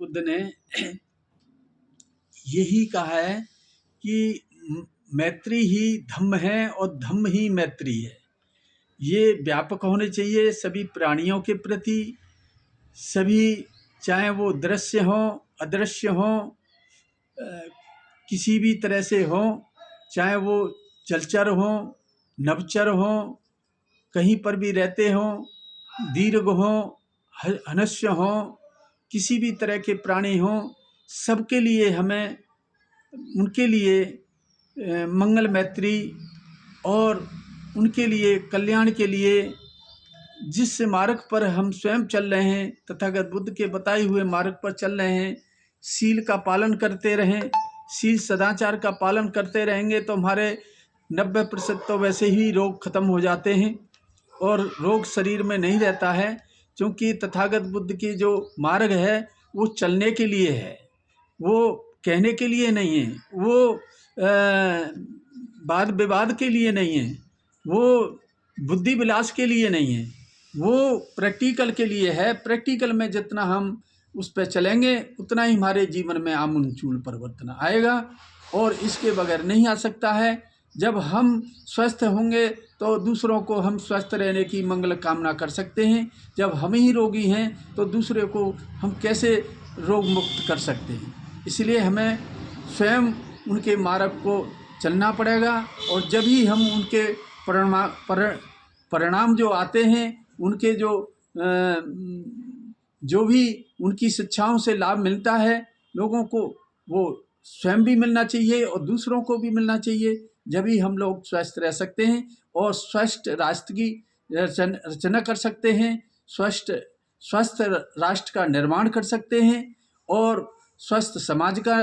बुद्ध ने यही कहा है कि मैत्री ही धम्म है और धम्म ही मैत्री है। ये व्यापक होने चाहिए सभी प्राणियों के प्रति, सभी, चाहे वो दृश्य हों अदृश्य हों, किसी भी तरह से हों, चाहे वो जलचर हों नभचर हों, कहीं पर भी रहते हों, दीर्घ हों हनस्य हों, किसी भी तरह के प्राणी हों, सबके लिए हमें उनके लिए मंगल मैत्री और उनके लिए कल्याण के लिए जिस मार्ग पर हम स्वयं चल रहे हैं, तथागत बुद्ध के बताए हुए मार्ग पर चल रहे हैं, शील का पालन करते रहें, शील सदाचार का पालन करते रहेंगे तो हमारे 90% तो वैसे ही रोग खत्म हो जाते हैं और रोग शरीर में नहीं रहता है, क्योंकि तथागत बुद्ध की जो मार्ग है वो चलने के लिए है, वो कहने के लिए नहीं है, वो वाद विवाद के लिए नहीं है, वो बुद्धि विलास के लिए नहीं है, वो प्रैक्टिकल के लिए है। प्रैक्टिकल में जितना हम उस पर चलेंगे उतना ही हमारे जीवन में आमूल परिवर्तन आएगा और इसके बगैर नहीं आ सकता है। जब हम स्वस्थ होंगे तो दूसरों को हम स्वस्थ रहने की मंगल कामना कर सकते हैं। जब हम ही रोगी हैं तो दूसरे को हम कैसे रोग मुक्त कर सकते हैं। इसलिए हमें स्वयं उनके मार्ग को चलना पड़ेगा और जब ही हम उनके परिणाम जो आते हैं, उनके जो भी उनकी शिक्षाओं से लाभ मिलता है लोगों को, वो स्वयं भी मिलना चाहिए और दूसरों को भी मिलना चाहिए। जब ही हम लोग स्वस्थ रह सकते हैं और स्वस्थ राष्ट्र की रचना कर सकते हैं, स्वस्थ राष्ट्र का निर्माण कर सकते हैं और स्वस्थ समाज का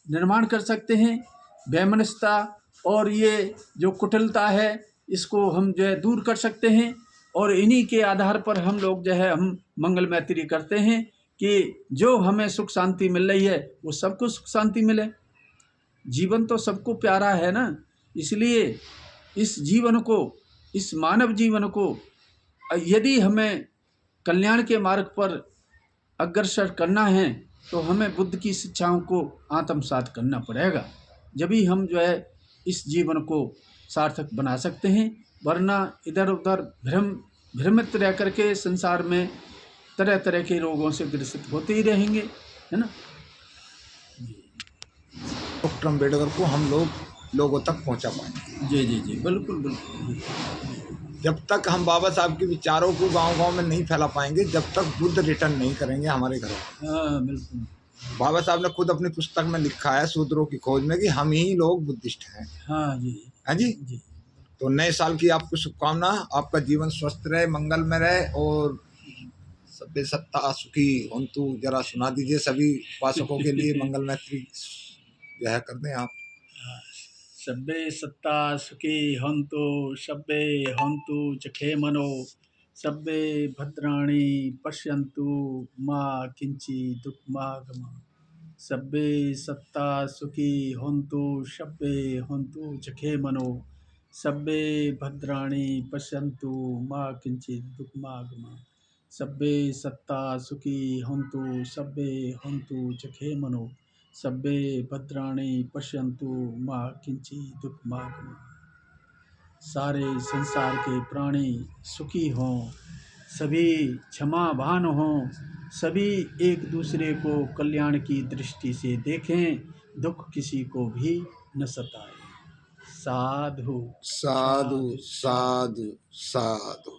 निर्माण कर सकते हैं। वैमनस्यता और ये जो कुटिलता है इसको हम जो है दूर कर सकते हैं और इन्हीं के आधार पर हम लोग जो है हम मंगल मैत्री करते हैं कि जो हमें सुख शांति मिल रही है वो सबको सुख शांति मिले। जीवन तो सबको प्यारा है ना, इसलिए इस जीवन को, इस मानव जीवन को यदि हमें कल्याण के मार्ग पर अग्रसर करना है तो हमें बुद्ध की शिक्षाओं को आत्मसात करना पड़ेगा। जब ही हम जो है इस जीवन को सार्थक बना सकते हैं, वरना इधर उधर भ्रमित रह करके संसार में तरह तरह के रोगों से ग्रसित होते ही रहेंगे, है ना। डॉक्टर अम्बेडकर को हम लोगों तक पहुंचा पाएंगे। जी जी जी, बिल्कुल बिल्कुल। जब तक हम बाबा साहब के विचारों को गांव-गांव में नहीं फैला पाएंगे, जब तक बुद्ध रिटर्न नहीं करेंगे हमारे घरों में। हाँ बिल्कुल। बाबा साहब ने खुद अपनी पुस्तक में लिखा है शूद्रों की खोज में कि हम ही लोग बुद्धिस्ट हैं। हाँ जी। हाँ जी, जी। तो नए साल की आपको शुभकामना, आपका जीवन स्वस्थ रहे, मंगल में रहे और सभ्य सत्ता सुखी होन्तु। जरा सुना दीजिए सभी उपासकों के लिए मंगल मैत्री जो है कर दें आप। सभ्ये सत्ता सुखी हन्तु, सभ्ये हन्तु चखे मनो, सभ्ये भद्राणि पश्यन्तु मा किंचित् दुःखमागमः। सभ्ये सत्ता सुखी हन्तु, सभ्ये हन्तु चखे मनो, सभ्ये भद्राणि पश्यन्तु मा किंचित् दुःखमागमः। सभ्ये सत्ता सुखी हन्तु, सभ्ये हन्तु चखे मनो, सभ्ये भद्राणि पश्यन्तु मा किंचित् दुःखमागमः। सारे संसार के प्राणी सुखी हों, सभी क्षमावान हों, सभी एक दूसरे को कल्याण की दृष्टि से देखें, दुख किसी को भी न सताए। साधु साधु साधु साधु।